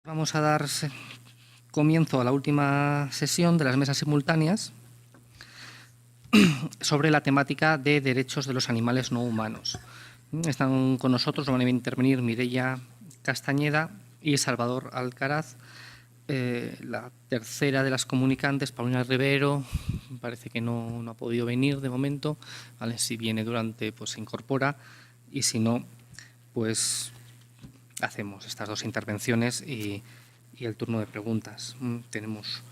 Vamos a dar comienzo a la última sesión de las mesas simultáneas sobre la temática de derechos de los animales no humanos. Están con nosotros, van a intervenir Mireia Castañeda y Salvador Alcaraz. La tercera de las comunicantes, Paulina Rivero, parece que no ha podido venir de momento. ¿Vale? Si viene durante, pues se incorpora, y si no, pues hacemos estas dos intervenciones y el turno de preguntas. Tenemos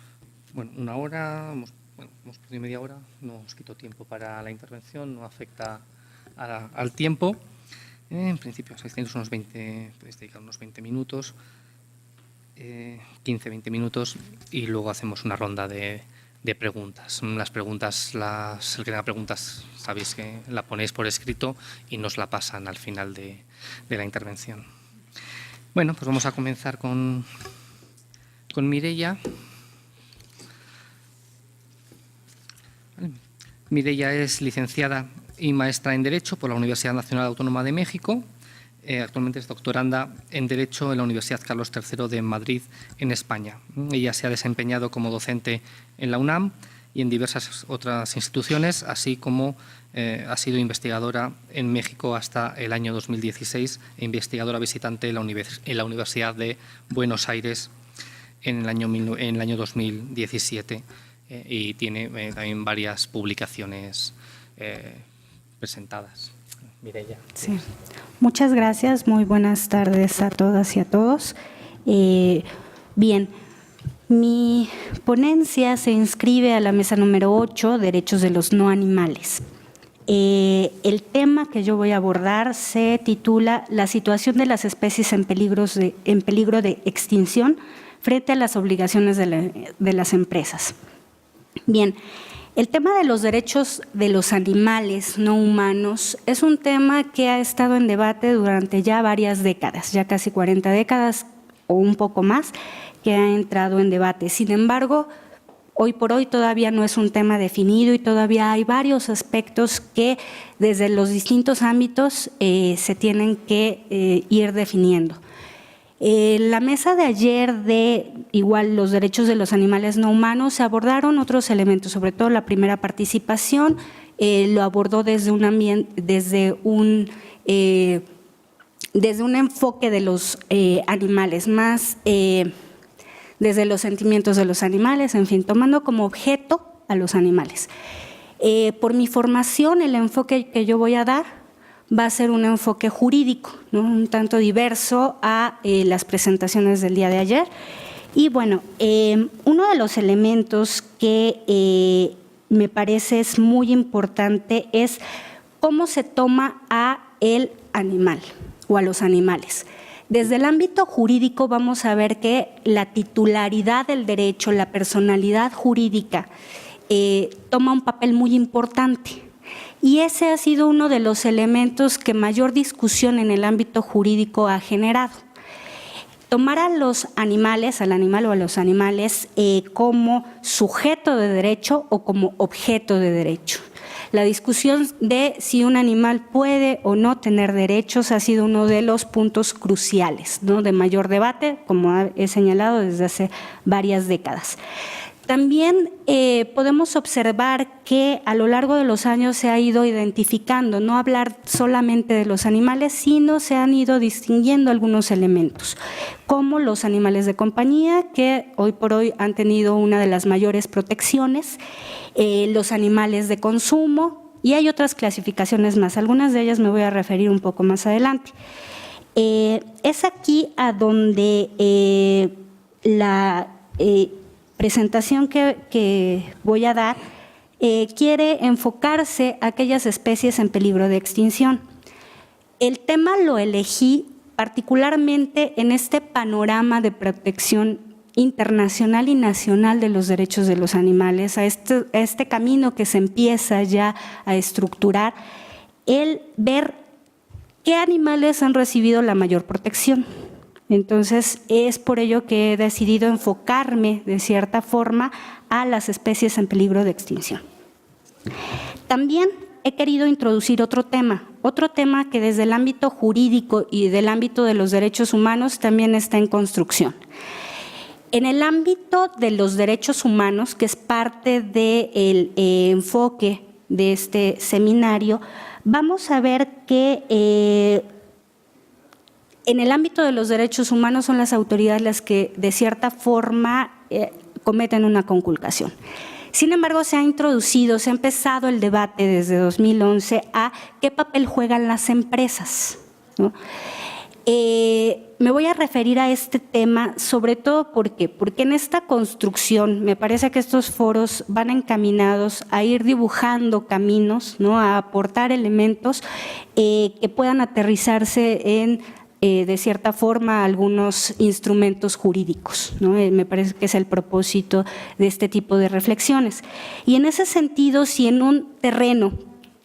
una hora, hemos perdido media hora, no os quito tiempo para la intervención, no afecta al tiempo. En principio, podéis dedicar unos 20 minutos, 15-20 minutos, y luego hacemos una ronda de preguntas. Las preguntas, el que tenga preguntas, sabéis que la ponéis por escrito y nos la pasan al final de la intervención. Bueno, pues vamos a comenzar con Mireia. Mireia es licenciada y maestra en Derecho por la Universidad Nacional Autónoma de México. Actualmente es doctoranda en Derecho en la Universidad Carlos III de Madrid, en España. Ella se ha desempeñado como docente en la UNAM y en diversas otras instituciones, así como ha sido investigadora en México hasta el año 2016 e investigadora visitante en la Universidad de Buenos Aires en el año 2017, y tiene también varias publicaciones presentadas. Mireia. Sí. Muchas gracias, muy buenas tardes a todas y a todos. Bien, mi ponencia se inscribe a la mesa número 8, Derechos de los no animales. El tema que yo voy a abordar se titula La situación de las especies en peligro de extinción frente a las obligaciones de las empresas. Bien, el tema de los derechos de los animales no humanos es un tema que ha estado en debate durante ya varias décadas, ya casi 40 décadas o un poco más, que ha entrado en debate. Sin embargo, hoy por hoy todavía no es un tema definido y todavía hay varios aspectos que desde los distintos ámbitos se tienen que ir definiendo. La mesa de ayer de igual los derechos de los animales no humanos se abordaron otros elementos, sobre todo la primera participación lo abordó desde un enfoque de los animales, más desde los sentimientos de los animales, en fin, tomando como objeto a los animales. Por mi formación, el enfoque que yo voy a dar va a ser un enfoque jurídico, ¿no? Un tanto diverso a las presentaciones del día de ayer. Y bueno, uno de los elementos que me parece es muy importante es cómo se toma a el animal o a los animales. Desde el ámbito jurídico vamos a ver que la titularidad del derecho, la personalidad jurídica, toma un papel muy importante. Y ese ha sido uno de los elementos que mayor discusión en el ámbito jurídico ha generado. Tomar a los animales, al animal o a los animales como sujeto de derecho o como objeto de derecho. La discusión de si un animal puede o no tener derechos ha sido uno de los puntos cruciales, ¿no? De mayor debate, como he señalado desde hace varias décadas. También podemos observar que a lo largo de los años se ha ido identificando, no hablar solamente de los animales, sino se han ido distinguiendo algunos elementos, como los animales de compañía, que hoy por hoy han tenido una de las mayores protecciones, los animales de consumo, y hay otras clasificaciones más, algunas de ellas me voy a referir un poco más adelante. Es aquí a donde la presentación que voy a dar quiere enfocarse a aquellas especies en peligro de extinción. El tema lo elegí particularmente en este panorama de protección internacional y nacional de los derechos de los animales, a este camino que se empieza ya a estructurar, el ver qué animales han recibido la mayor protección. Entonces, es por ello que he decidido enfocarme de cierta forma a las especies en peligro de extinción. También he querido introducir otro tema otro tema que desde el ámbito jurídico y del ámbito de los derechos humanos también está en construcción. En el ámbito de los derechos humanos, que es parte del enfoque de este seminario, vamos a ver que en el ámbito de los derechos humanos son las autoridades las que de cierta forma cometen una conculcación. Sin embargo, se ha empezado el debate desde 2011 a qué papel juegan las empresas, ¿no? Me voy a referir a este tema sobre todo porque en esta construcción me parece que estos foros van encaminados a ir dibujando caminos, ¿no? A aportar elementos que puedan aterrizarse en de cierta forma algunos instrumentos jurídicos, ¿no? Me parece que es el propósito de este tipo de reflexiones. Y en ese sentido, si en un terreno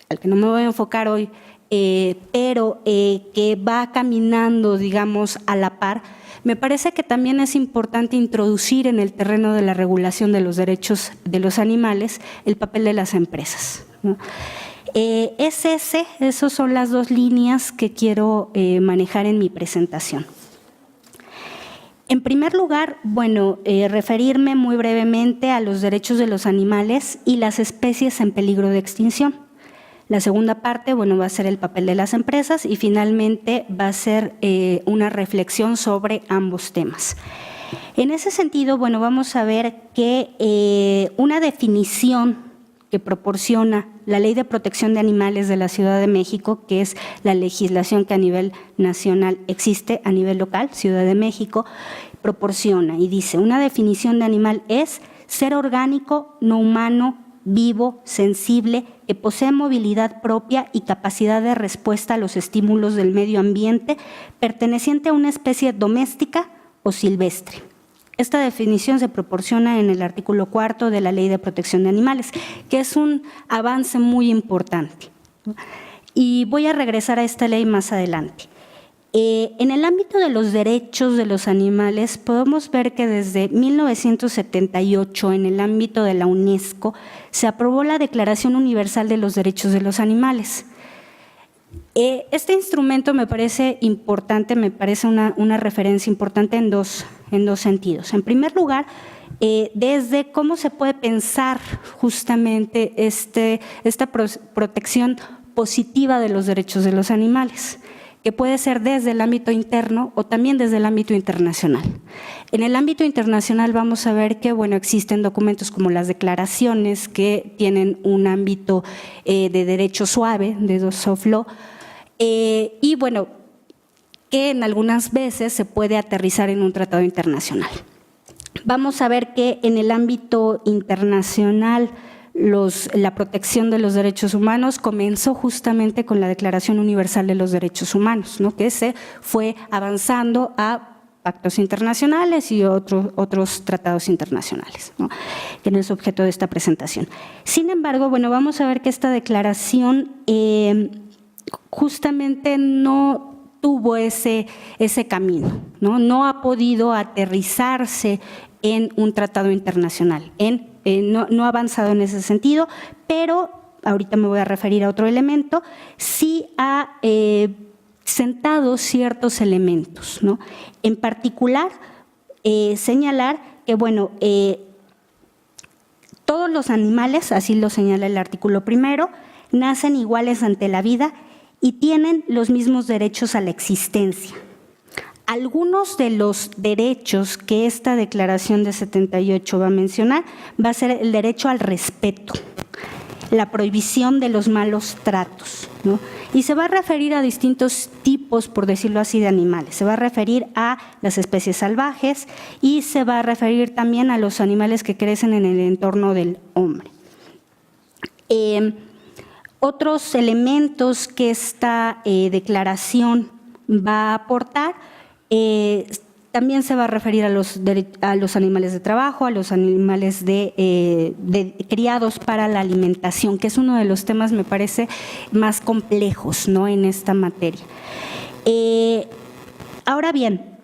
al que no me voy a enfocar hoy, pero que va caminando, digamos, a la par, me parece que también es importante introducir en el terreno de la regulación de los derechos de los animales el papel de las empresas, ¿no? Esas son las dos líneas que quiero manejar en mi presentación. En primer lugar, bueno, referirme muy brevemente a los derechos de los animales y las especies en peligro de extinción. La segunda parte, bueno, va a ser el papel de las empresas y finalmente va a ser una reflexión sobre ambos temas. En ese sentido, bueno, vamos a ver que una definición que proporciona la Ley de Protección de Animales de la Ciudad de México, que es la legislación que a nivel nacional existe, a nivel local, Ciudad de México, proporciona y dice: una definición de animal es ser orgánico, no humano, vivo, sensible, que posee movilidad propia y capacidad de respuesta a los estímulos del medio ambiente, perteneciente a una especie doméstica o silvestre. Esta definición se proporciona en el artículo 4 de la Ley de Protección de Animales, que es un avance muy importante. Y voy a regresar a esta ley más adelante. En el ámbito de los derechos de los animales, podemos ver que desde 1978, en el ámbito de la UNESCO, se aprobó la Declaración Universal de los Derechos de los Animales. Este instrumento me parece importante, me parece una referencia importante en dos sentidos. En primer lugar, desde cómo se puede pensar justamente esta protección positiva de los derechos de los animales, que puede ser desde el ámbito interno o también desde el ámbito internacional. En el ámbito internacional vamos a ver que, bueno, existen documentos como las declaraciones que tienen un ámbito de derecho suave, de soft law, y bueno, que en algunas veces se puede aterrizar en un tratado internacional. Vamos a ver que en el ámbito internacional la protección de los derechos humanos comenzó justamente con la Declaración Universal de los Derechos Humanos, ¿no? Que se fue avanzando a pactos internacionales y otros tratados internacionales, ¿no? Que no es objeto de esta presentación. Sin embargo, bueno, vamos a ver que esta declaración justamente no tuvo ese camino, ¿no? No ha podido aterrizarse en un tratado internacional, no ha avanzado en ese sentido, pero ahorita me voy a referir a otro elemento, sí ha sentado ciertos elementos, ¿no? En particular, señalar que, bueno, todos los animales, así lo señala el artículo 1, nacen iguales ante la vida y tienen los mismos derechos a la existencia. Algunos de los derechos que esta declaración de 78 va a mencionar va a ser el derecho al respeto, la prohibición de los malos tratos, ¿no? Y se va a referir a distintos tipos, por decirlo así, de animales. Se va a referir a las especies salvajes y se va a referir también a los animales que crecen en el entorno del hombre. Otros elementos que esta declaración va a aportar, también se va a referir a los animales de trabajo, a los animales criados para la alimentación, que es uno de los temas, me parece, más complejos, ¿no?, en esta materia. Ahora bien,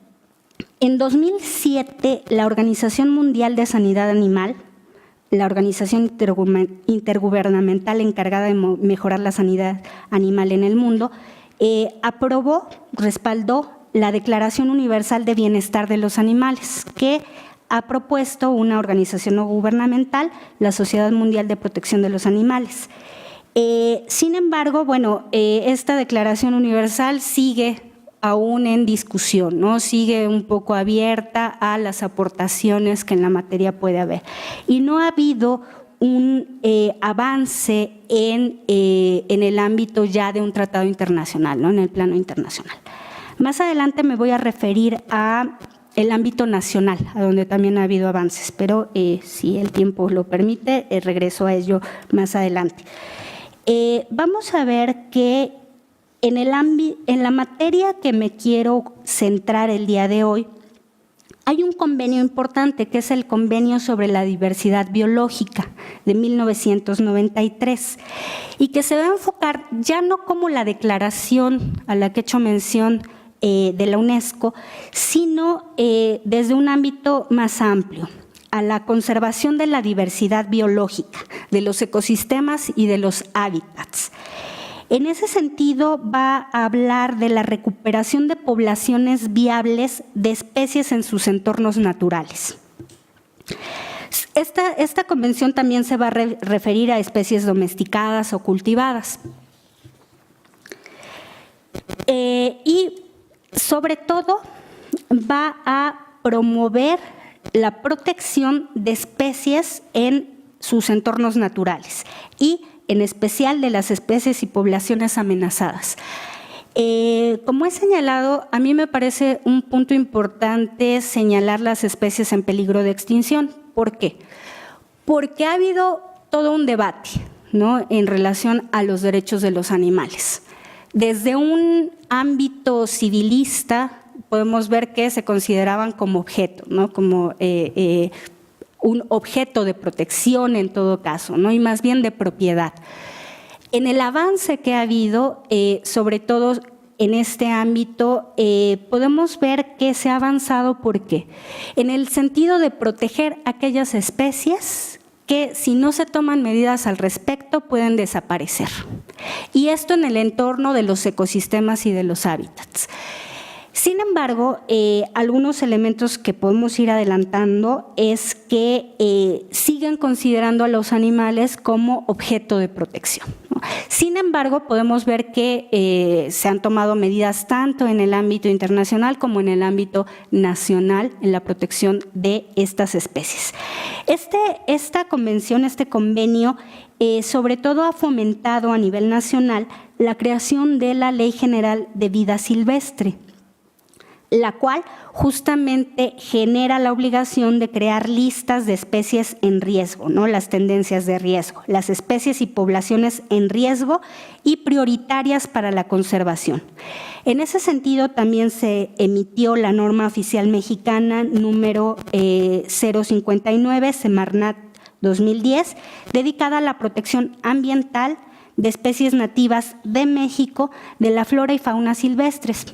en 2007 la Organización Mundial de Sanidad Animal la organización intergubernamental encargada de mejorar la sanidad animal en el mundo, aprobó, respaldó la Declaración Universal de Bienestar de los Animales, que ha propuesto una organización no gubernamental, la Sociedad Mundial de Protección de los Animales. Sin embargo, bueno, esta Declaración Universal sigue aún en discusión, ¿no? Sigue un poco abierta a las aportaciones que en la materia puede haber. Y no ha habido un avance en el ámbito ya de un tratado internacional, ¿no? En el plano internacional. Más adelante me voy a referir a el ámbito nacional, a donde también ha habido avances, pero si el tiempo lo permite, regreso a ello más adelante. Vamos a ver que en la materia que me quiero centrar el día de hoy, hay un convenio importante que es el Convenio sobre la Diversidad Biológica de 1993 y que se va a enfocar ya no como la declaración a la que he hecho mención de la UNESCO, sino desde un ámbito más amplio, a la conservación de la diversidad biológica, de los ecosistemas y de los hábitats. En ese sentido, va a hablar de la recuperación de poblaciones viables de especies en sus entornos naturales. Esta convención también se va a referir a especies domesticadas o cultivadas. Y sobre todo va a promover la protección de especies en sus entornos naturales y en especial de las especies y poblaciones amenazadas. Como he señalado, a mí me parece un punto importante señalar las especies en peligro de extinción. ¿Por qué? Porque ha habido todo un debate, ¿no?, en relación a los derechos de los animales. Desde un ámbito civilista podemos ver que se consideraban como objeto, ¿no?, como un objeto de protección en todo caso, ¿no?, y más bien de propiedad. En el avance que ha habido, sobre todo en este ámbito, podemos ver que se ha avanzado. ¿Por qué? En el sentido de proteger aquellas especies que, si no se toman medidas al respecto, pueden desaparecer. Y esto en el entorno de los ecosistemas y de los hábitats. Sin embargo, algunos elementos que podemos ir adelantando es que siguen considerando a los animales como objeto de protección, ¿no? Sin embargo, podemos ver que se han tomado medidas tanto en el ámbito internacional como en el ámbito nacional en la protección de estas especies. Esta convención, este convenio, sobre todo ha fomentado a nivel nacional la creación de la Ley General de Vida Silvestre, la cual justamente genera la obligación de crear listas de especies en riesgo, ¿no?, las tendencias de riesgo, las especies y poblaciones en riesgo y prioritarias para la conservación. En ese sentido, también se emitió la norma oficial mexicana número 059, Semarnat 2010, dedicada a la protección ambiental de especies nativas de México, de la flora y fauna silvestres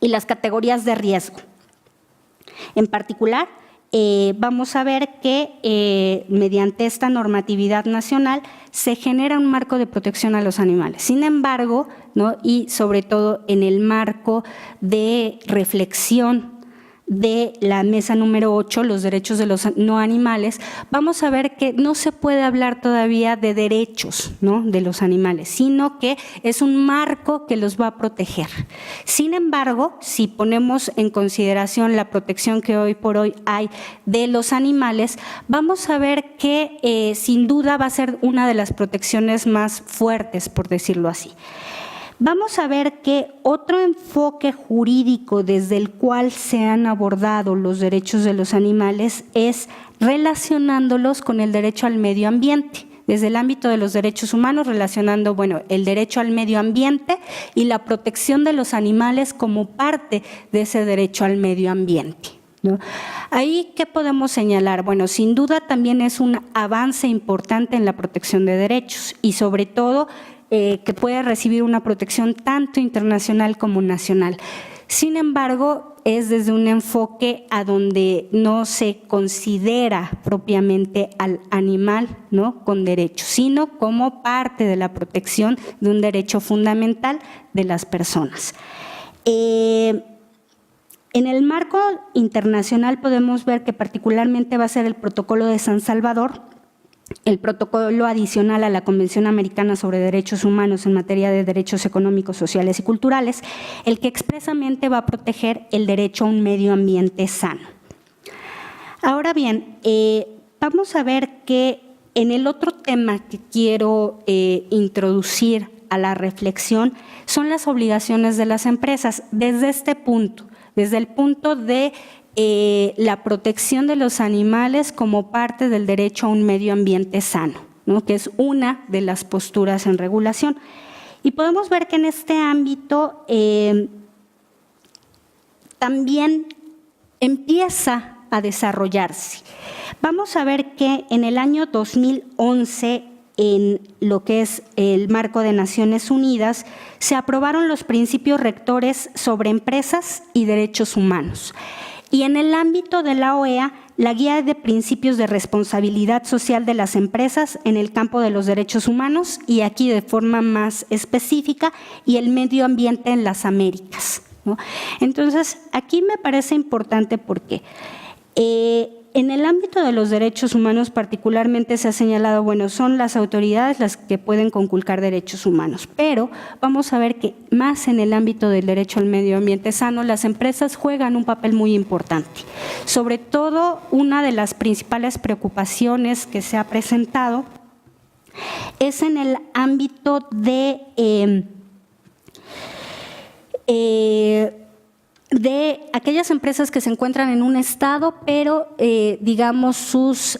y las categorías de riesgo. En particular, vamos a ver que mediante esta normatividad nacional se genera un marco de protección a los animales. Sin embargo, ¿no?, y sobre todo en el marco de reflexión de la mesa número 8, los derechos de los no animales, vamos a ver que no se puede hablar todavía de derechos, ¿no?, de los animales, sino que es un marco que los va a proteger. Sin embargo, si ponemos en consideración la protección que hoy por hoy hay de los animales, vamos a ver que sin duda va a ser una de las protecciones más fuertes, por decirlo así. Vamos a ver que otro enfoque jurídico desde el cual se han abordado los derechos de los animales es relacionándolos con el derecho al medio ambiente, desde el ámbito de los derechos humanos, relacionando, bueno, el derecho al medio ambiente y la protección de los animales como parte de ese derecho al medio ambiente, ¿no? Ahí, ¿qué podemos señalar? Bueno, sin duda también es un avance importante en la protección de derechos y sobre todo que puede recibir una protección tanto internacional como nacional. Sin embargo, es desde un enfoque a donde no se considera propiamente al animal, ¿no?, con derechos, sino como parte de la protección de un derecho fundamental de las personas. En el marco internacional podemos ver que particularmente va a ser el Protocolo de San Salvador, el protocolo adicional a la Convención Americana sobre Derechos Humanos en materia de derechos económicos, sociales y culturales, el que expresamente va a proteger el derecho a un medio ambiente sano. Ahora bien, vamos a ver que en el otro tema que quiero introducir a la reflexión son las obligaciones de las empresas desde este punto, desde el punto de la protección de los animales como parte del derecho a un medio ambiente sano, ¿no?, que es una de las posturas en regulación. Y podemos ver que en este ámbito también empieza a desarrollarse. Vamos a ver que en el año 2011, en lo que es el marco de Naciones Unidas, se aprobaron los principios rectores sobre empresas y derechos humanos. Y en el ámbito de la OEA, la Guía de Principios de Responsabilidad Social de las Empresas en el campo de los derechos humanos, y aquí de forma más específica, y el medio ambiente en las Américas, ¿no? Entonces, aquí me parece importante porque en el ámbito de los derechos humanos particularmente se ha señalado, bueno, son las autoridades las que pueden conculcar derechos humanos, pero vamos a ver que más en el ámbito del derecho al medio ambiente sano, las empresas juegan un papel muy importante. Sobre todo, una de las principales preocupaciones que se ha presentado es en el ámbito de aquellas empresas que se encuentran en un estado, pero digamos sus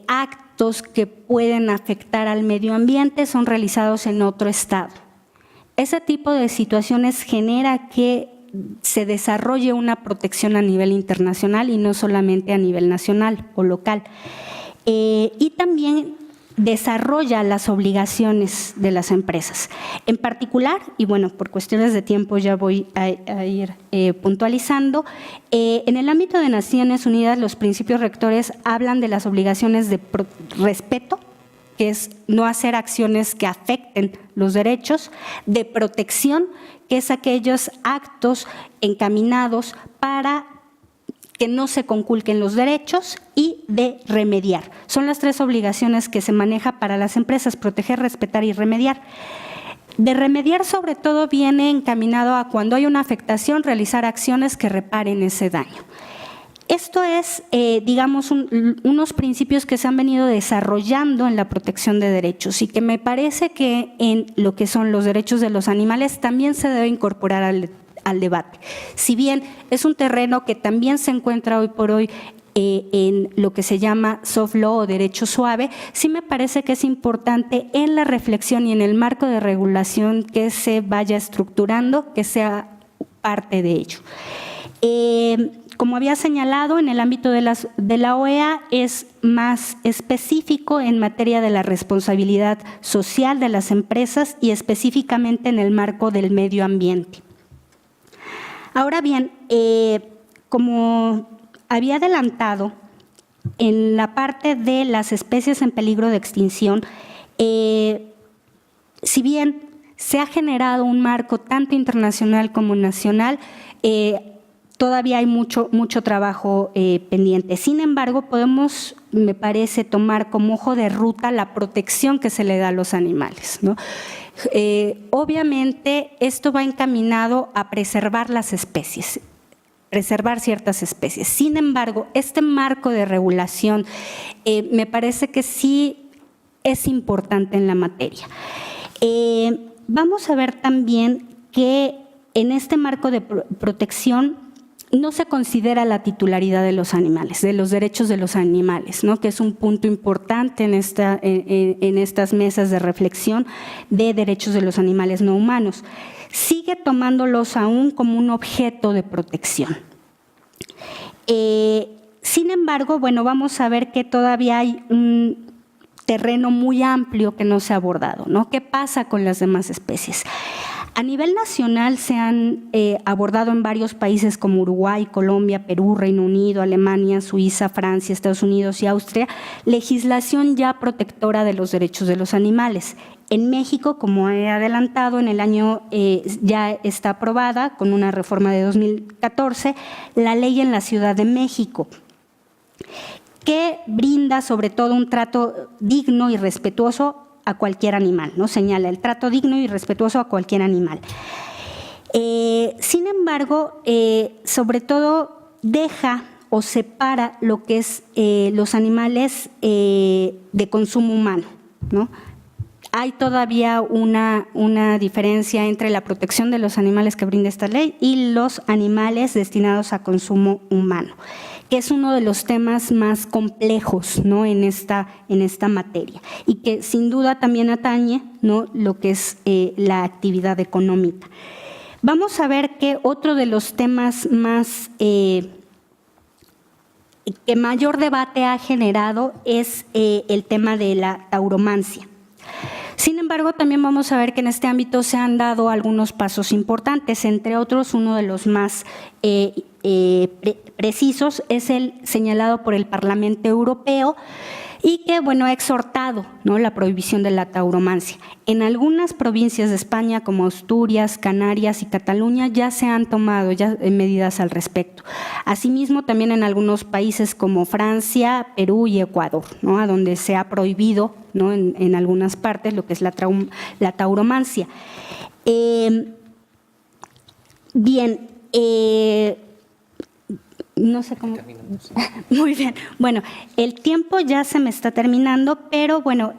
actos que pueden afectar al medio ambiente son realizados en otro estado. Ese tipo de situaciones genera que se desarrolle una protección a nivel internacional y no solamente a nivel nacional o local. Y también desarrolla las obligaciones de las empresas. En particular, y bueno, por cuestiones de tiempo ya voy a ir puntualizando, en el ámbito de Naciones Unidas los principios rectores hablan de las obligaciones de respeto, que es no hacer acciones que afecten los derechos, de protección, que es aquellos actos encaminados para que no se conculquen los derechos, y de remediar. Son las tres obligaciones que se maneja para las empresas: proteger, respetar y remediar. De remediar, sobre todo, viene encaminado a cuando hay una afectación, realizar acciones que reparen ese daño. Esto es, digamos, unos principios que se han venido desarrollando en la protección de derechos y que me parece que en lo que son los derechos de los animales también se debe incorporar al debate. Si bien es un terreno que también se encuentra hoy por hoy en lo que se llama soft law o derecho suave, sí me parece que es importante en la reflexión y en el marco de regulación que se vaya estructurando, que sea parte de ello. Como había señalado, en el ámbito de la OEA es más específico en materia de la responsabilidad social de las empresas y específicamente en el marco del medio ambiente. Ahora bien, como había adelantado, en la parte de las especies en peligro de extinción, si bien se ha generado un marco tanto internacional como nacional, todavía hay mucho trabajo pendiente. Sin embargo, podemos, me parece, tomar como hoja de ruta la protección que se le da a los animales, ¿no? Obviamente, esto va encaminado a preservar las especies, preservar ciertas especies. Sin embargo, este marco de regulación me parece que sí es importante en la materia. Vamos a ver también que en este marco de protección no se considera la titularidad de los animales, de los derechos de los animales, ¿no?, que es un punto importante en estas mesas de reflexión de derechos de los animales no humanos. Sigue tomándolos aún como un objeto de protección. Sin embargo, bueno, vamos a ver que todavía hay un terreno muy amplio que no se ha abordado, ¿no? ¿Qué pasa con las demás especies? A nivel nacional se han abordado en varios países como Uruguay, Colombia, Perú, Reino Unido, Alemania, Suiza, Francia, Estados Unidos y Austria, legislación ya protectora de los derechos de los animales. En México, como he adelantado, en el año ya está aprobada con una reforma de 2014 la ley en la Ciudad de México, que brinda sobre todo un trato digno y respetuoso a cualquier animal, ¿no? Señala el trato digno y respetuoso a cualquier animal. Sin embargo, sobre todo deja o separa lo que es los animales de consumo humano, ¿no? Hay todavía una diferencia entre la protección de los animales que brinda esta ley y los animales destinados a consumo humano, que es uno de los temas más complejos, ¿no?, en esta materia, y que sin duda también atañe, ¿no?, lo que es la actividad económica. Vamos a ver que otro de los temas más que mayor debate ha generado es el tema de la tauromancia. Sin embargo, también vamos a ver que en este ámbito se han dado algunos pasos importantes, entre otros uno de los más precisos es el señalado por el Parlamento Europeo y que, bueno, ha exhortado, ¿no?, la prohibición de la tauromancia. En algunas provincias de España, como Asturias, Canarias y Cataluña, ya se han tomado ya medidas al respecto. Asimismo, también en algunos países como Francia, Perú y Ecuador, ¿no?, a donde se ha prohibido, ¿no?, en algunas partes lo que es la tauromancia. Bien, no sé cómo. Muy bien. Bueno, el tiempo ya se me está terminando, pero bueno,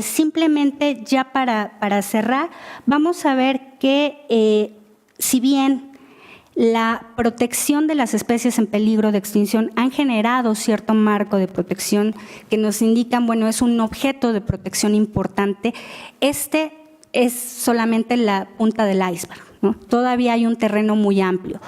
simplemente ya para cerrar, vamos a ver que si bien la protección de las especies en peligro de extinción han generado cierto marco de protección que nos indican, bueno, es un objeto de protección importante, este es solamente la punta del iceberg, ¿no? Todavía hay un terreno muy amplio.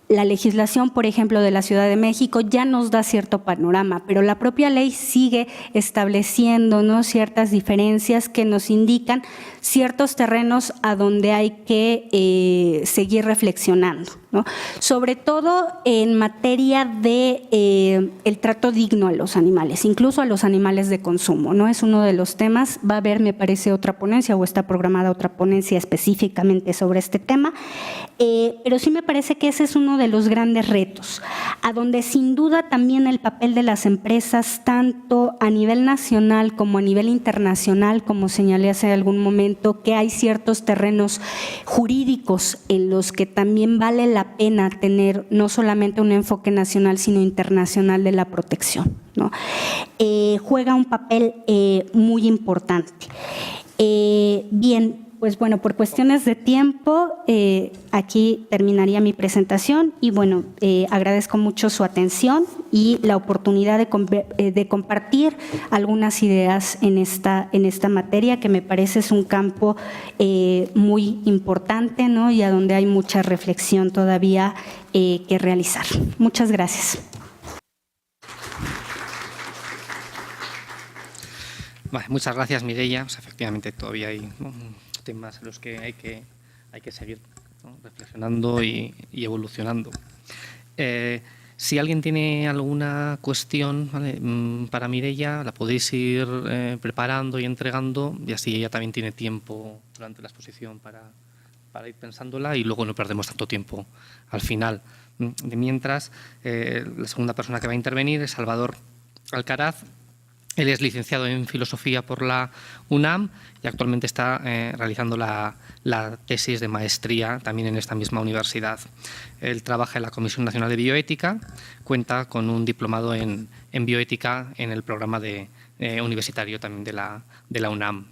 La legislación, por ejemplo, de la Ciudad de México ya nos da cierto panorama, pero la propia ley sigue estableciendo, ¿no?, ciertas diferencias que nos indican ciertos terrenos a donde hay que seguir reflexionando, ¿no? Sobre todo en materia de el trato digno a los animales, incluso a los animales de consumo, ¿no? Es uno de los temas. Va a haber, me parece, otra ponencia o está programada otra ponencia específicamente sobre este tema, pero sí me parece que ese es uno de los grandes retos, a donde sin duda también el papel de las empresas, tanto a nivel nacional como a nivel internacional, como señalé hace algún momento, que hay ciertos terrenos jurídicos en los que también vale la pena tener no solamente un enfoque nacional, sino internacional de la protección, ¿no? Juega un papel muy importante. Bien. Pues bueno, por cuestiones de tiempo, aquí terminaría mi presentación y bueno, agradezco mucho su atención y la oportunidad de compartir algunas ideas en esta materia, que me parece es un campo muy importante, ¿no?, y a donde hay mucha reflexión todavía que realizar. Muchas gracias. Vale, muchas gracias, Mireia. Pues efectivamente todavía hay temas en los que hay que seguir, ¿no?, reflexionando y evolucionando. Si alguien tiene alguna cuestión, ¿vale?, para Mireia, la podéis ir preparando y entregando, y así ella también tiene tiempo durante la exposición para ir pensándola y luego no perdemos tanto tiempo al final. De mientras, la segunda persona que va a intervenir es Salvador Alcaraz. Él es licenciado en Filosofía por la UNAM y actualmente está realizando la tesis de maestría también en esta misma universidad. Él trabaja en la Comisión Nacional de Bioética, cuenta con un diplomado en bioética en el programa universitario también de la UNAM.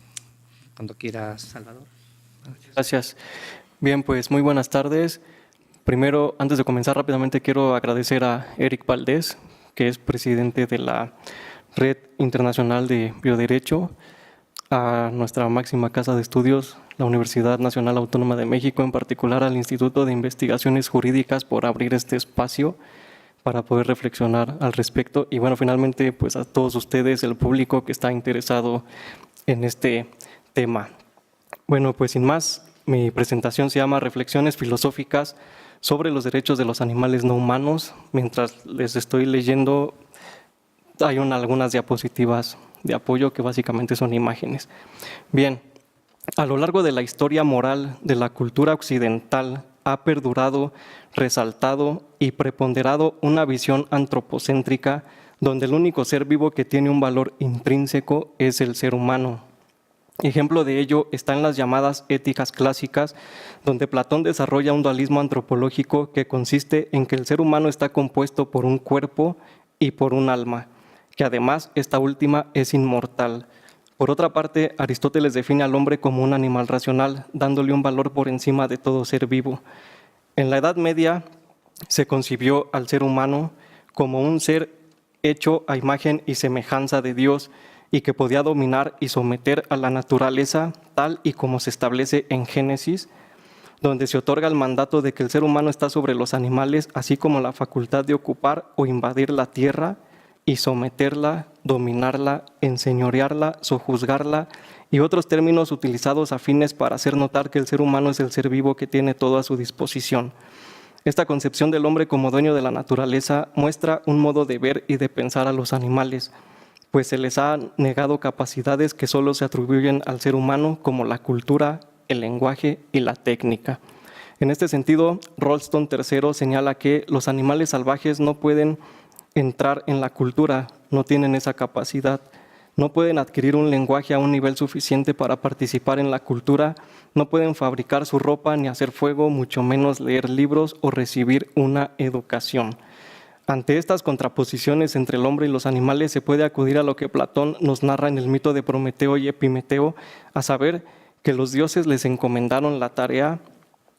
Cuando quieras, Salvador. Gracias. Bien, pues muy buenas tardes. Primero, antes de comenzar rápidamente, quiero agradecer a Eric Valdés, que es presidente de la Red Internacional de Bioderecho, a nuestra máxima casa de estudios, la Universidad Nacional Autónoma de México, en particular al Instituto de Investigaciones Jurídicas, por abrir este espacio para poder reflexionar al respecto. Y bueno, finalmente, pues a todos ustedes, el público que está interesado en este tema. Bueno, pues sin más, Mi presentación se llama Reflexiones filosóficas sobre los derechos de los animales no humanos. Mientras les estoy leyendo, hay algunas diapositivas de apoyo que básicamente son imágenes. Bien, a lo largo de la historia moral de la cultura occidental ha perdurado, resaltado y preponderado una visión antropocéntrica donde el único ser vivo que tiene un valor intrínseco es el ser humano. Ejemplo de ello está en las llamadas éticas clásicas, donde Platón desarrolla un dualismo antropológico que consiste en que el ser humano está compuesto por un cuerpo y por un alma, que además esta última es inmortal. Por otra parte, Aristóteles define al hombre como un animal racional, dándole un valor por encima de todo ser vivo. En la Edad Media se concibió al ser humano como un ser hecho a imagen y semejanza de Dios y que podía dominar y someter a la naturaleza tal y como se establece en Génesis, donde se otorga el mandato de que el ser humano está sobre los animales, así como la facultad de ocupar o invadir la tierra y someterla, dominarla, enseñorearla, sojuzgarla y otros términos utilizados a fines para hacer notar que el ser humano es el ser vivo que tiene todo a su disposición. Esta concepción del hombre como dueño de la naturaleza muestra un modo de ver y de pensar a los animales, pues se les ha negado capacidades que solo se atribuyen al ser humano, como la cultura, el lenguaje y la técnica. En este sentido, Rollston III señala que los animales salvajes no pueden entrar en la cultura, no tienen esa capacidad. No pueden adquirir un lenguaje a un nivel suficiente para participar en la cultura, no pueden fabricar su ropa ni hacer fuego, mucho menos leer libros o recibir una educación. Ante estas contraposiciones entre el hombre y los animales se puede acudir a lo que Platón nos narra en el mito de Prometeo y Epimeteo, a saber que los dioses les encomendaron la tarea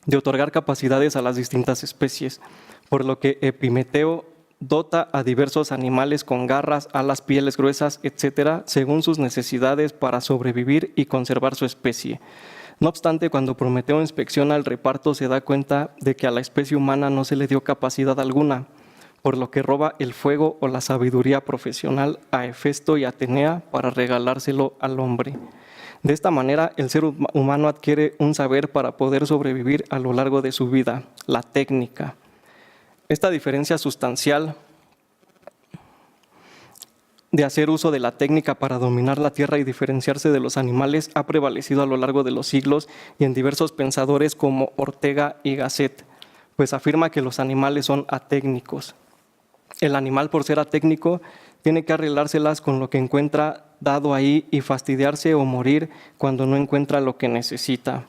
de otorgar capacidades a las distintas especies, por lo que Epimeteo dota a diversos animales con garras, alas, pieles gruesas, etc., según sus necesidades para sobrevivir y conservar su especie. No obstante, cuando Prometeo inspecciona el reparto, se da cuenta de que a la especie humana no se le dio capacidad alguna, por lo que roba el fuego o la sabiduría profesional a Hefesto y Atenea para regalárselo al hombre. De esta manera, el ser humano adquiere un saber para poder sobrevivir a lo largo de su vida, la técnica. Esta diferencia sustancial de hacer uso de la técnica para dominar la tierra y diferenciarse de los animales ha prevalecido a lo largo de los siglos y en diversos pensadores como Ortega y Gasset, pues afirma que los animales son atécnicos. El animal, por ser atécnico, tiene que arreglárselas con lo que encuentra dado ahí y fastidiarse o morir cuando no encuentra lo que necesita.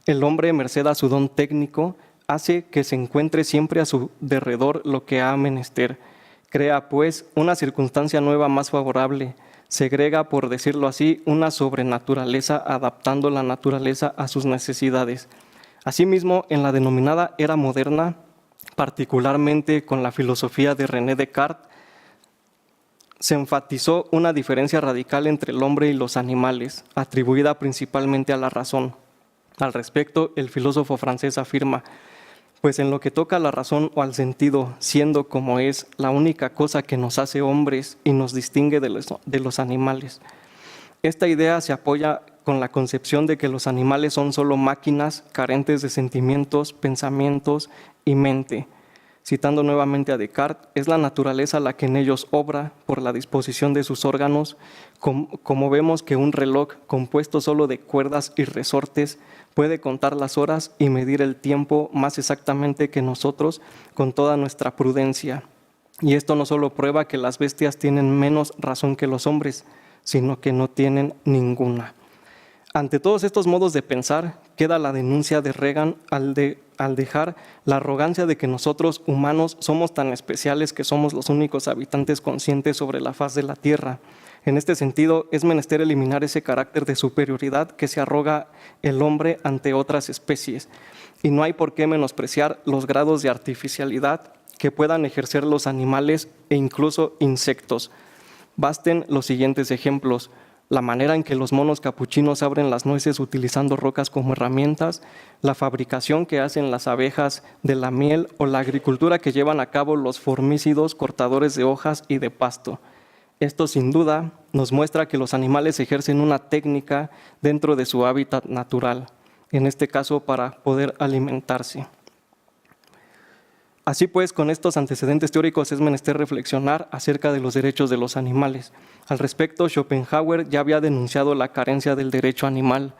El hombre, merced a su don técnico, hace que se encuentre siempre a su derredor lo que ha menester. Crea, pues, una circunstancia nueva más favorable. Segrega, por decirlo así, una sobrenaturaleza adaptando la naturaleza a sus necesidades. Asimismo, en la denominada era moderna, particularmente con la filosofía de René Descartes, se enfatizó una diferencia radical entre el hombre y los animales, atribuida principalmente a la razón. Al respecto, el filósofo francés afirma: pues en lo que toca a la razón o al sentido, siendo como es la única cosa que nos hace hombres y nos distingue de los animales. Esta idea se apoya con la concepción de que los animales son solo máquinas carentes de sentimientos, pensamientos y mente. Citando nuevamente a Descartes, es la naturaleza la que en ellos obra por la disposición de sus órganos, como vemos que un reloj compuesto solo de cuerdas y resortes puede contar las horas y medir el tiempo más exactamente que nosotros con toda nuestra prudencia. Y esto no solo prueba que las bestias tienen menos razón que los hombres, sino que no tienen ninguna. Ante todos estos modos de pensar, queda la denuncia de Reagan al dejar la arrogancia de que nosotros, humanos, somos tan especiales que somos los únicos habitantes conscientes sobre la faz de la Tierra. En este sentido, es menester eliminar ese carácter de superioridad que se arroga el hombre ante otras especies, y no hay por qué menospreciar los grados de artificialidad que puedan ejercer los animales e incluso insectos. Basten los siguientes ejemplos: la manera en que los monos capuchinos abren las nueces utilizando rocas como herramientas, la fabricación que hacen las abejas de la miel o la agricultura que llevan a cabo los formícidos cortadores de hojas y de pasto. Esto sin duda nos muestra que los animales ejercen una técnica dentro de su hábitat natural. en este caso para poder alimentarse. Así pues, con estos antecedentes teóricos es menester reflexionar acerca de los derechos de los animales. Al respecto, Schopenhauer ya había denunciado la carencia del derecho animal,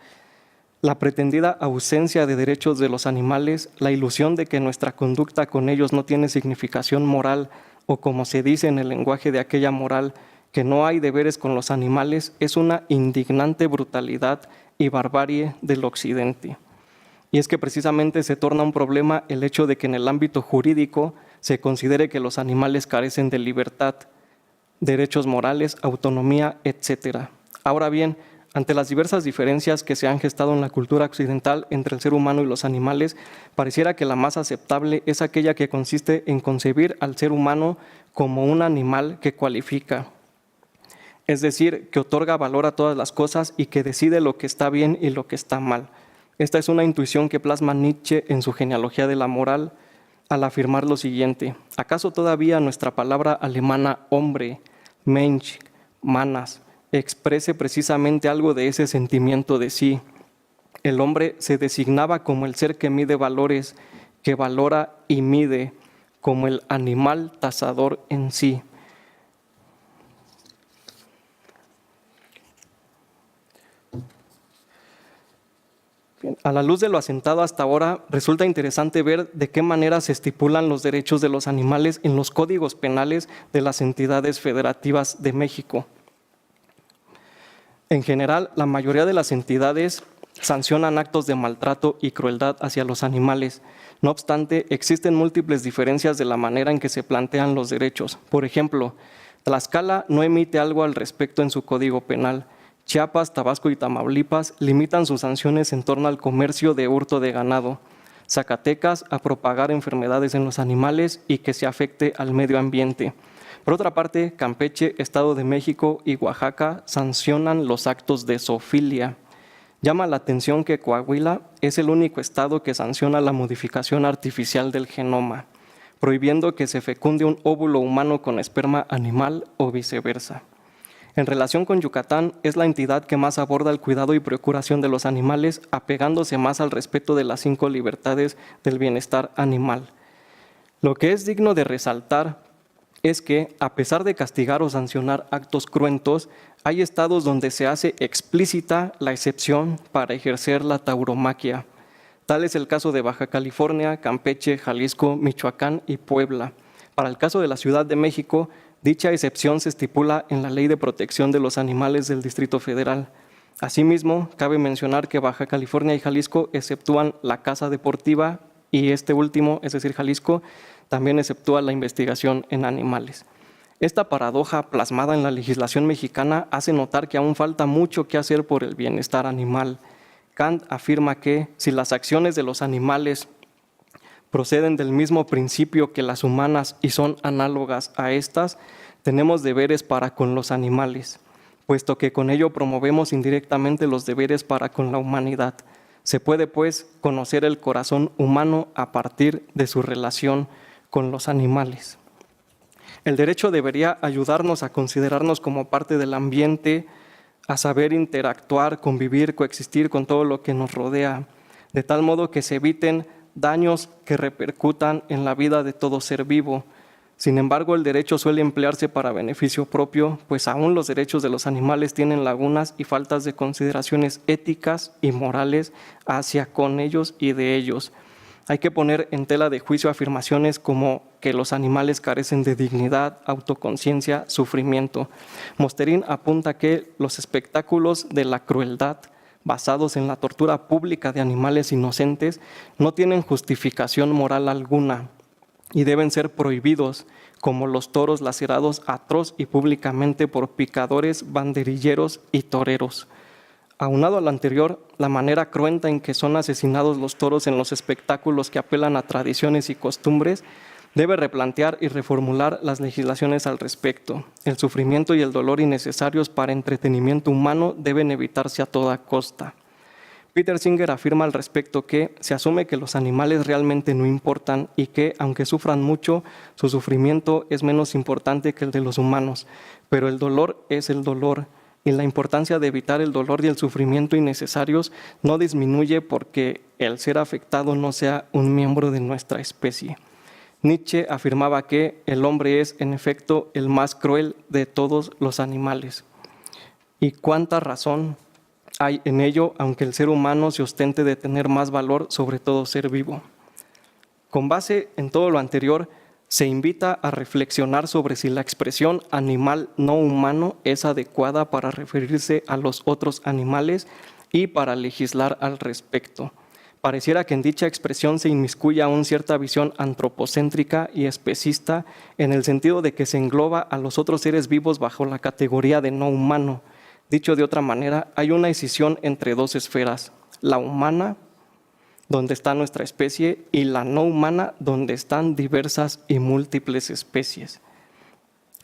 la pretendida ausencia de derechos de los animales, la ilusión de que nuestra conducta con ellos no tiene significación moral, o como se dice en el lenguaje de aquella moral, que no hay deberes con los animales, es una indignante brutalidad y barbarie del Occidente. Y es que precisamente se torna un problema el hecho de que en el ámbito jurídico se considere que los animales carecen de libertad, derechos morales, autonomía, etc. Ahora bien, ante las diversas diferencias que se han gestado en la cultura occidental entre el ser humano y los animales, pareciera que la más aceptable es aquella que consiste en concebir al ser humano como un animal que cualifica, es decir, que otorga valor a todas las cosas y que decide lo que está bien y lo que está mal. Esta es una intuición que plasma Nietzsche en su genealogía de la moral al afirmar lo siguiente: ¿acaso todavía nuestra palabra alemana hombre, Mensch, Manas, exprese precisamente algo de ese sentimiento de sí? El hombre se designaba como el ser que mide valores, que valora y mide, como el animal tasador en sí. Bien, a la luz de lo asentado hasta ahora, resulta interesante ver de qué manera se estipulan los derechos de los animales en los códigos penales de las entidades federativas de México. En general, la mayoría de las entidades sancionan actos de maltrato y crueldad hacia los animales. No obstante, existen múltiples diferencias de la manera en que se plantean los derechos. Por ejemplo, Tlaxcala no emite algo al respecto en su código penal. Chiapas, Tabasco y Tamaulipas limitan sus sanciones en torno al comercio de hurto de ganado. Zacatecas a propagar enfermedades en los animales y que se afecte al medio ambiente. Por otra parte, Campeche, Estado de México y Oaxaca sancionan los actos de zoofilia. Llama la atención que Coahuila es el único estado que sanciona la modificación artificial del genoma, prohibiendo que se fecunde un óvulo humano con esperma animal o viceversa. En relación con Yucatán, es la entidad que más aborda el cuidado y procuración de los animales, apegándose más al respeto de las 5 libertades del bienestar animal. Lo que es digno de resaltar es que, a pesar de castigar o sancionar actos cruentos, hay estados donde se hace explícita la excepción para ejercer la tauromaquia. Tal es el caso de Baja California, Campeche, Jalisco, Michoacán y Puebla. Para el caso de la Ciudad de México, dicha excepción se estipula en la Ley de Protección de los Animales del Distrito Federal. Asimismo, cabe mencionar que Baja California y Jalisco exceptúan la caza deportiva y este último, es decir, Jalisco, también exceptúa la investigación en animales. Esta paradoja plasmada en la legislación mexicana hace notar que aún falta mucho que hacer por el bienestar animal. Kant afirma que si las acciones de los animales proceden del mismo principio que las humanas y son análogas a estas, tenemos deberes para con los animales, puesto que con ello promovemos indirectamente los deberes para con la humanidad. Se puede, pues, conocer el corazón humano a partir de su relación con los animales. El derecho debería ayudarnos a considerarnos como parte del ambiente, a saber interactuar, convivir, coexistir con todo lo que nos rodea, de tal modo que se eviten daños que repercutan en la vida de todo ser vivo. Sin embargo, el derecho suele emplearse para beneficio propio, pues aún los derechos de los animales tienen lagunas y faltas de consideraciones éticas y morales hacia con ellos y de ellos. Hay que poner en tela de juicio afirmaciones como que los animales carecen de dignidad, autoconciencia, sufrimiento. Mosterín apunta que los espectáculos de la crueldad basados en la tortura pública de animales inocentes no tienen justificación moral alguna y deben ser prohibidos, como los toros lacerados atroz y públicamente por picadores, banderilleros y toreros. Aunado a lo anterior, la manera cruenta en que son asesinados los toros en los espectáculos que apelan a tradiciones y costumbres debe replantear y reformular las legislaciones al respecto. El sufrimiento y el dolor innecesarios para entretenimiento humano deben evitarse a toda costa. Peter Singer afirma al respecto que se asume que los animales realmente no importan y que, aunque sufran mucho, su sufrimiento es menos importante que el de los humanos, pero el dolor es el dolor. y la importancia de evitar el dolor y el sufrimiento innecesarios no disminuye porque el ser afectado no sea un miembro de nuestra especie. Nietzsche afirmaba que el hombre es, en efecto, el más cruel de todos los animales. Y cuánta razón hay en ello, aunque el ser humano se ostente de tener más valor sobre todo ser vivo. Con base en todo lo anterior, se invita a reflexionar sobre si la expresión animal no humano es adecuada para referirse a los otros animales y para legislar al respecto. Pareciera que en dicha expresión se inmiscuye aún cierta visión antropocéntrica y especista en el sentido de que se engloba a los otros seres vivos bajo la categoría de no humano. Dicho de otra manera, hay una escisión entre dos esferas, la humana, donde está nuestra especie, y la no humana, donde están diversas y múltiples especies.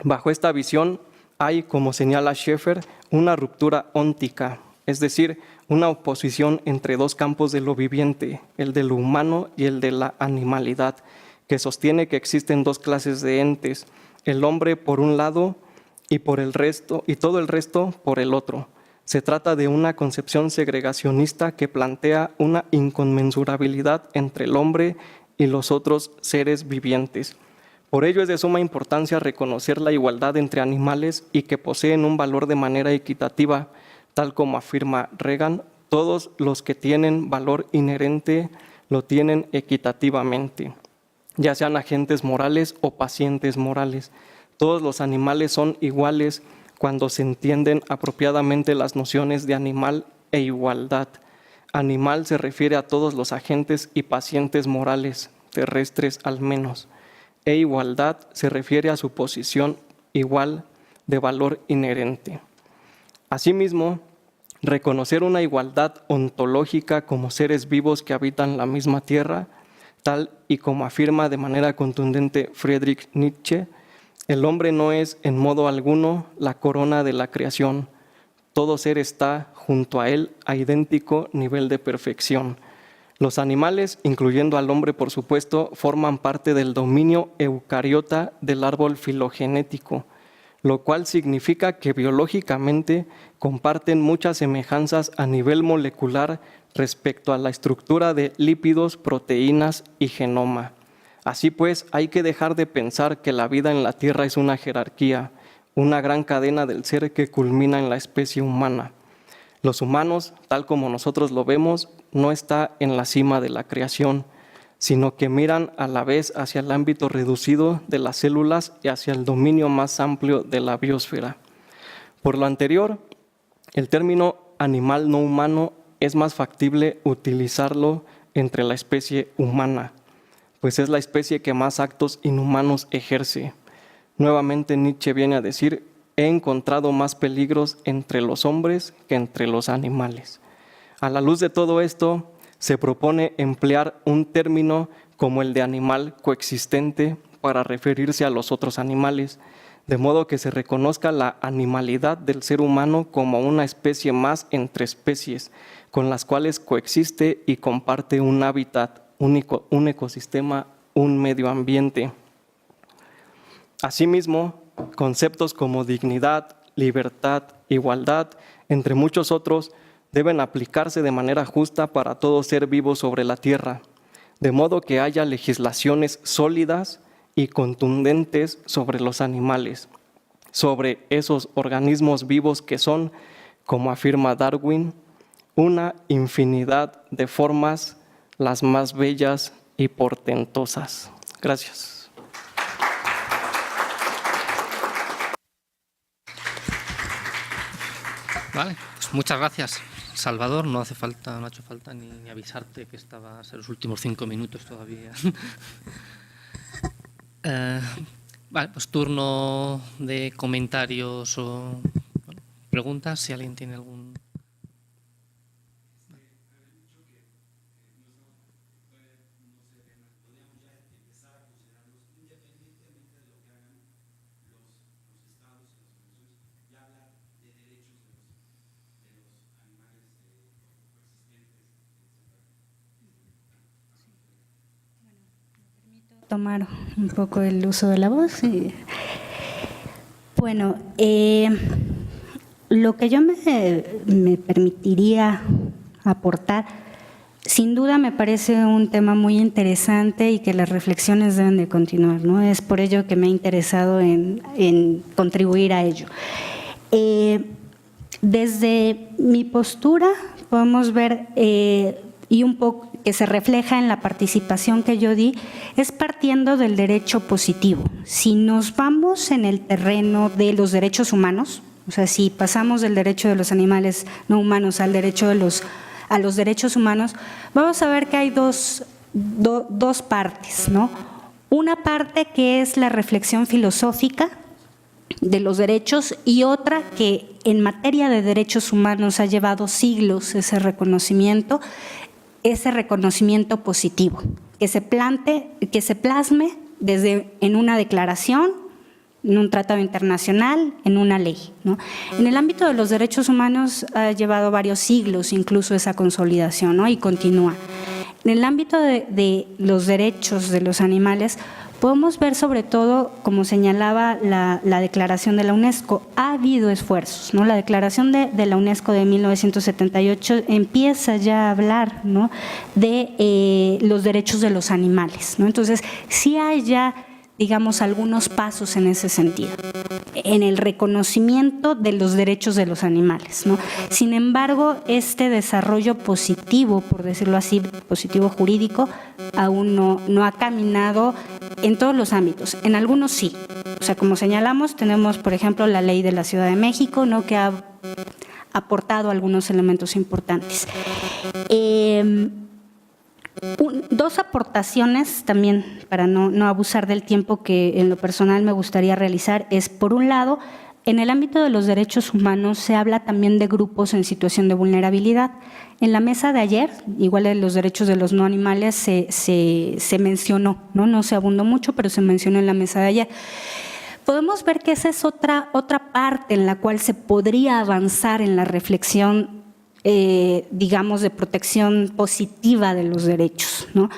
Bajo esta visión hay, como señala Schaeffer, una ruptura óntica, es decir, una oposición entre dos campos de lo viviente, el de lo humano y el de la animalidad, que sostiene que existen dos clases de entes, el hombre por un lado y todo el resto por el otro. Se trata de una concepción segregacionista que plantea una inconmensurabilidad entre el hombre y los otros seres vivientes. Por ello es de suma importancia reconocer la igualdad entre animales y que poseen un valor de manera equitativa, tal como afirma Regan, todos los que tienen valor inherente lo tienen equitativamente, ya sean agentes morales o pacientes morales. Todos los animales son iguales cuando se entienden apropiadamente las nociones de animal e igualdad. Animal se refiere a todos los agentes y pacientes morales, terrestres al menos, e igualdad se refiere a su posición igual de valor inherente. Asimismo, reconocer una igualdad ontológica como seres vivos que habitan la misma tierra, tal y como afirma de manera contundente Friedrich Nietzsche, el hombre no es en modo alguno la corona de la creación. Todo ser está junto a él a idéntico nivel de perfección. Los animales, incluyendo al hombre por supuesto, forman parte del dominio eucariota del árbol filogenético, lo cual significa que biológicamente comparten muchas semejanzas a nivel molecular respecto a la estructura de lípidos, proteínas y genoma. Así pues, hay que dejar de pensar que la vida en la Tierra es una jerarquía, una gran cadena del ser que culmina en la especie humana. Los humanos, tal como nosotros lo vemos, no está en la cima de la creación, sino que miran a la vez hacia el ámbito reducido de las células y hacia el dominio más amplio de la biosfera. Por lo anterior, el término animal no humano es más factible utilizarlo entre la especie humana, pues es la especie que más actos inhumanos ejerce. Nuevamente Nietzsche viene a decir, he encontrado más peligros entre los hombres que entre los animales. A la luz de todo esto, se propone emplear un término como el de animal coexistente para referirse a los otros animales, de modo que se reconozca la animalidad del ser humano como una especie más entre especies, con las cuales coexiste y comparte un hábitat, un ecosistema, un medio ambiente. Asimismo, conceptos como dignidad, libertad, igualdad, entre muchos otros, deben aplicarse de manera justa para todo ser vivo sobre la tierra, de modo que haya legislaciones sólidas y contundentes sobre los animales, sobre esos organismos vivos que son, como afirma Darwin, una infinidad de formas, las más bellas y portentosas. Gracias. Vale, pues muchas gracias, Salvador. No ha hecho falta ni avisarte que esta va a ser los últimos 5 minutos todavía. Vale, pues turno de comentarios o preguntas, si alguien tiene algún. Tomar un poco el uso de la voz. Bueno, lo que yo me permitiría aportar, sin duda me parece un tema muy interesante y que las reflexiones deben de continuar, ¿no? Es por ello que me he interesado en contribuir a ello. Desde mi postura podemos ver, y un poco que se refleja en la participación que yo di, es partiendo del derecho positivo. Si nos vamos en el terreno de los derechos humanos, o sea, si pasamos del derecho de los animales no humanos al derecho de a los derechos humanos, vamos a ver que hay dos partes, ¿no? Una parte que es la reflexión filosófica de los derechos y otra que en materia de derechos humanos ha llevado siglos ese reconocimiento positivo, que se plasme desde en una declaración, en un tratado internacional, en una ley, ¿no? En el ámbito de los derechos humanos ha llevado varios siglos incluso esa consolidación, ¿no? Y continúa. En el ámbito de los derechos de los animales, podemos ver sobre todo, como señalaba la declaración de la UNESCO, ha habido esfuerzos, ¿no? La declaración de la UNESCO de 1978 empieza ya a hablar, ¿no?, de los derechos de los animales, ¿no? Entonces, sí hay ya, digamos, algunos pasos en ese sentido, en el reconocimiento de los derechos de los animales, ¿no? Sin embargo, este desarrollo positivo, por decirlo así, positivo jurídico, aún no ha caminado en todos los ámbitos. En algunos sí. O sea, como señalamos, tenemos, por ejemplo, la ley de la Ciudad de México, ¿no?, que ha aportado algunos elementos importantes. Dos aportaciones también, para no abusar del tiempo que en lo personal me gustaría realizar, es, por un lado, en el ámbito de los derechos humanos se habla también de grupos en situación de vulnerabilidad. En la mesa de ayer, igual de los derechos de los no animales, se mencionó, no se abundó mucho, pero se mencionó en la mesa de ayer. Podemos ver que esa es otra parte en la cual se podría avanzar en la reflexión, digamos, de protección positiva de los derechos, ¿no?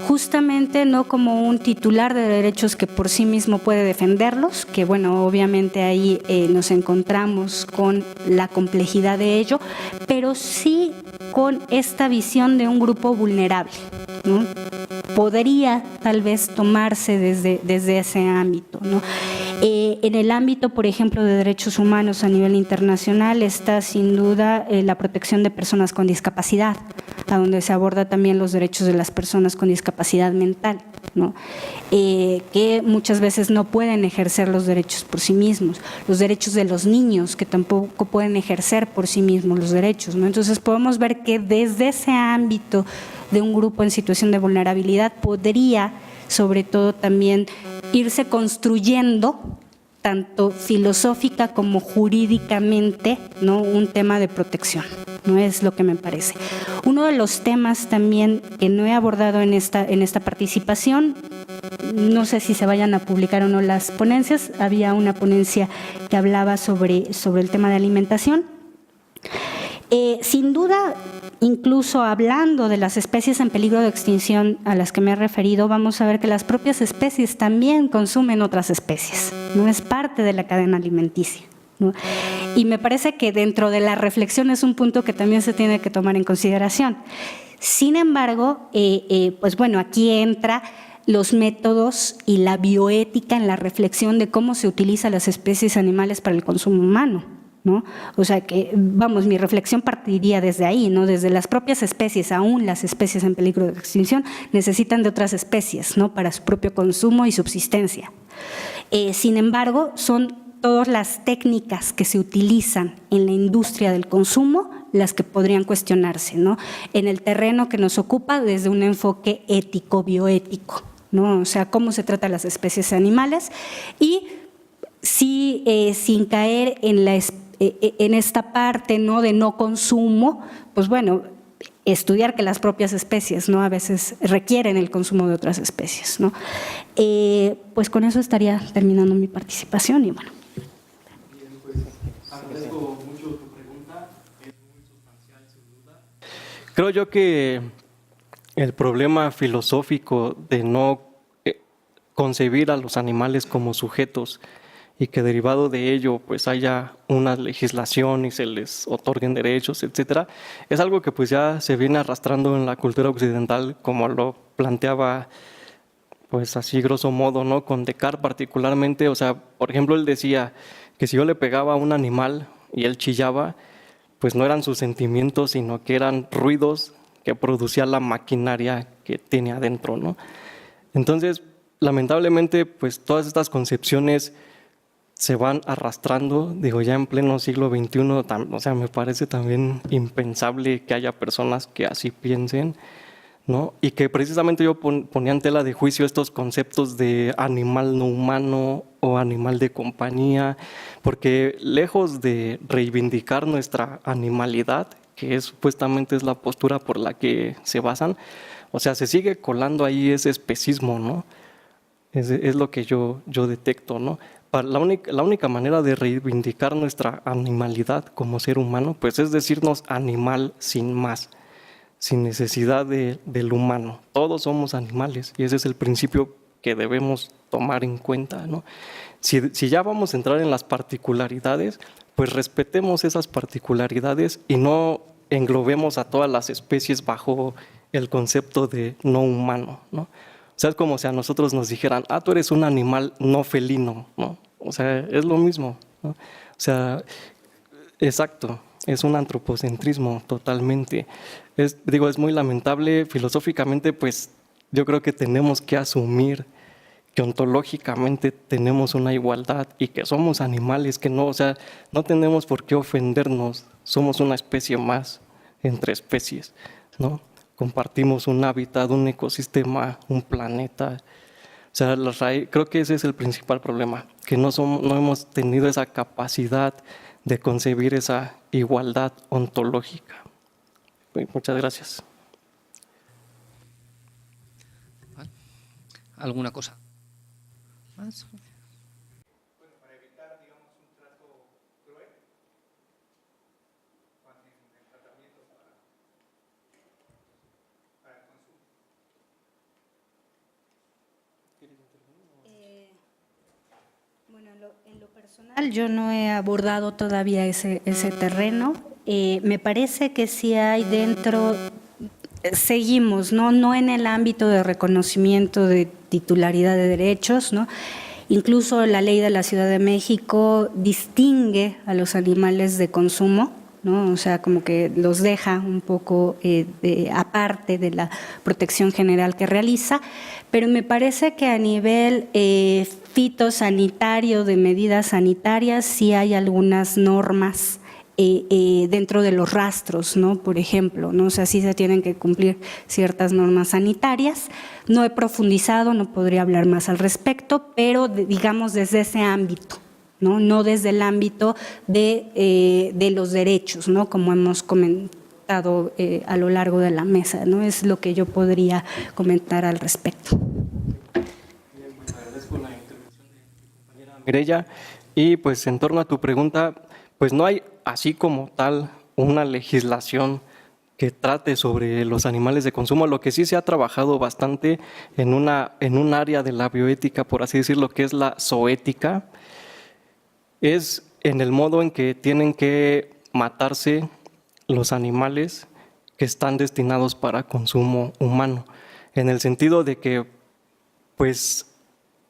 Justamente no como un titular de derechos que por sí mismo puede defenderlos, que bueno, obviamente ahí nos encontramos con la complejidad de ello, pero sí con esta visión de un grupo vulnerable, ¿no? Podría tal vez tomarse desde ese ámbito, ¿no? En el ámbito, por ejemplo, de derechos humanos a nivel internacional está sin duda la protección de personas con discapacidad, a donde se aborda también los derechos de las personas con discapacidad mental, ¿no? Que muchas veces no pueden ejercer los derechos por sí mismos, los derechos de los niños que tampoco pueden ejercer por sí mismos los derechos, ¿no? Entonces podemos ver que desde ese ámbito de un grupo en situación de vulnerabilidad podría, sobre todo, también irse construyendo tanto filosófica como jurídicamente, ¿no?, un tema de protección, ¿no? Es lo que me parece. Uno de los temas también que no he abordado en esta participación, no sé si se vayan a publicar o no las ponencias, había una ponencia que hablaba sobre el tema de alimentación. Sin duda, incluso hablando de las especies en peligro de extinción a las que me he referido, vamos a ver que las propias especies también consumen otras especies, no es parte de la cadena alimenticia, ¿no? Y me parece que dentro de la reflexión es un punto que también se tiene que tomar en consideración. Sin embargo, pues bueno, aquí entra los métodos y la bioética en la reflexión de cómo se utilizan las especies animales para el consumo humano, ¿no? O sea que, vamos, mi reflexión partiría desde ahí, ¿no? Desde las propias especies, aún las especies en peligro de extinción necesitan de otras especies, ¿no?, para su propio consumo y subsistencia. Sin embargo, son todas las técnicas que se utilizan en la industria del consumo las que podrían cuestionarse, ¿no?, en el terreno que nos ocupa desde un enfoque ético-bioético, ¿no? O sea, cómo se tratan las especies animales y sí, sin caer en esta parte, ¿no?, de no consumo, pues bueno, estudiar que las propias especies, ¿no?, a veces requieren el consumo de otras especies, ¿no? Pues con eso estaría terminando mi participación y bueno. Bien, pues agradezco mucho tu pregunta, es muy sustancial sin duda. Creo yo que el problema filosófico de no concebir a los animales como sujetos y que derivado de ello pues haya una legislación y se les otorguen derechos, etcétera, es algo que pues ya se viene arrastrando en la cultura occidental, como lo planteaba pues así grosso modo, ¿no? Con Descartes particularmente, o sea, por ejemplo, él decía que si yo le pegaba a un animal y él chillaba, pues no eran sus sentimientos, sino que eran ruidos que producía la maquinaria que tiene adentro, ¿no? Entonces, lamentablemente, pues todas estas concepciones se van arrastrando, digo, ya en pleno siglo XXI, o sea, me parece también impensable que haya personas que así piensen, ¿no? Y que precisamente yo ponía en tela de juicio estos conceptos de animal no humano o animal de compañía, porque lejos de reivindicar nuestra animalidad, que supuestamente es la postura por la que se basan, o sea, se sigue colando ahí ese especismo, ¿no? Es lo que yo detecto, ¿no? La única manera de reivindicar nuestra animalidad como ser humano, pues es decirnos animal sin más, sin necesidad del humano. Todos somos animales y ese es el principio que debemos tomar en cuenta, ¿no? Si ya vamos a entrar en las particularidades, pues respetemos esas particularidades y no englobemos a todas las especies bajo el concepto de no humano, ¿no? O sea, es como si a nosotros nos dijeran, tú eres un animal no felino, ¿no? O sea, es lo mismo, ¿no? O sea, exacto, es un antropocentrismo totalmente. Es muy lamentable, filosóficamente, pues yo creo que tenemos que asumir que ontológicamente tenemos una igualdad y que somos animales, que no, o sea, no tenemos por qué ofendernos, somos una especie más entre especies, ¿no? Compartimos un hábitat, un ecosistema, un planeta. O sea, creo que ese es el principal problema, que no hemos tenido esa capacidad de concebir esa igualdad ontológica. Muchas gracias. ¿Alguna cosa más? Bueno, para evitar, digamos, un trato cruel, hacen el tratamiento para el consumo. Bueno, en lo personal yo no he abordado todavía ese terreno. Me parece que sí hay dentro, seguimos, no en el ámbito de reconocimiento de titularidad de derechos, ¿no? Incluso la ley de la Ciudad de México distingue a los animales de consumo, ¿no? O sea, como que los deja un poco aparte de la protección general que realiza, pero me parece que a nivel fitosanitario, de medidas sanitarias, sí hay algunas normas dentro de los rastros, ¿no? Por ejemplo, ¿no? O sea, sí se tienen que cumplir ciertas normas sanitarias. No he profundizado, no podría hablar más al respecto, pero digamos desde ese ámbito, no desde el ámbito de los derechos, ¿no? Como hemos comentado a lo largo de la mesa, ¿no? Es lo que yo podría comentar al respecto. Agradezco la intervención de mi compañera Mireya. Y pues en torno a tu pregunta, pues no hay así como tal una legislación que trate sobre los animales de consumo. Lo que sí se ha trabajado bastante en un área de la bioética, por así decirlo, que es la zoética, es en el modo en que tienen que matarse los animales que están destinados para consumo humano, en el sentido de que pues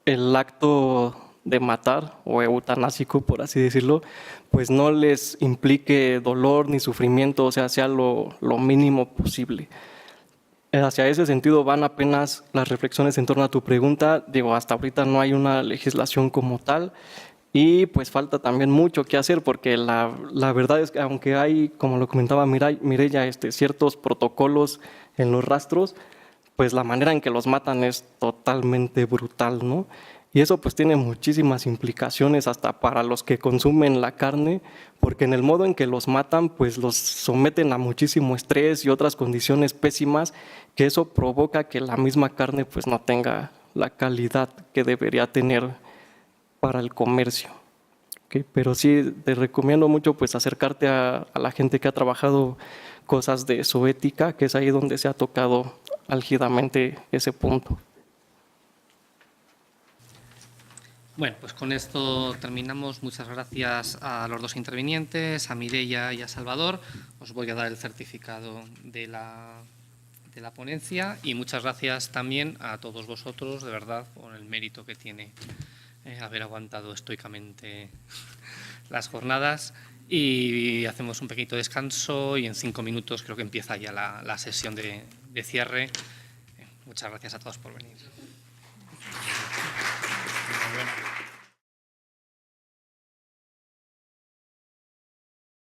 el acto de matar o eutanásico, por así decirlo, pues no les implique dolor ni sufrimiento, o sea lo mínimo posible. Hacia ese sentido van apenas las reflexiones en torno a tu pregunta. Digo, hasta ahorita no hay una legislación como tal y pues falta también mucho que hacer, porque la verdad es que aunque hay, como lo comentaba Mireya, ciertos protocolos en los rastros, pues la manera en que los matan es totalmente brutal, ¿no? Y eso pues tiene muchísimas implicaciones hasta para los que consumen la carne, porque en el modo en que los matan pues los someten a muchísimo estrés y otras condiciones pésimas, que eso provoca que la misma carne pues no tenga la calidad que debería tener para el comercio. ¿Okay? Pero sí te recomiendo mucho pues acercarte a la gente que ha trabajado cosas de zoética, que es ahí donde se ha tocado álgidamente ese punto. Bueno, pues con esto terminamos. Muchas gracias a los dos intervinientes, a Mireia y a Salvador. Os voy a dar el certificado de la ponencia y muchas gracias también a todos vosotros, de verdad, por el mérito que tiene haber aguantado estoicamente las jornadas. Y hacemos un pequeñito descanso y en 5 minutos creo que empieza ya la sesión de cierre. Muchas gracias a todos por venir.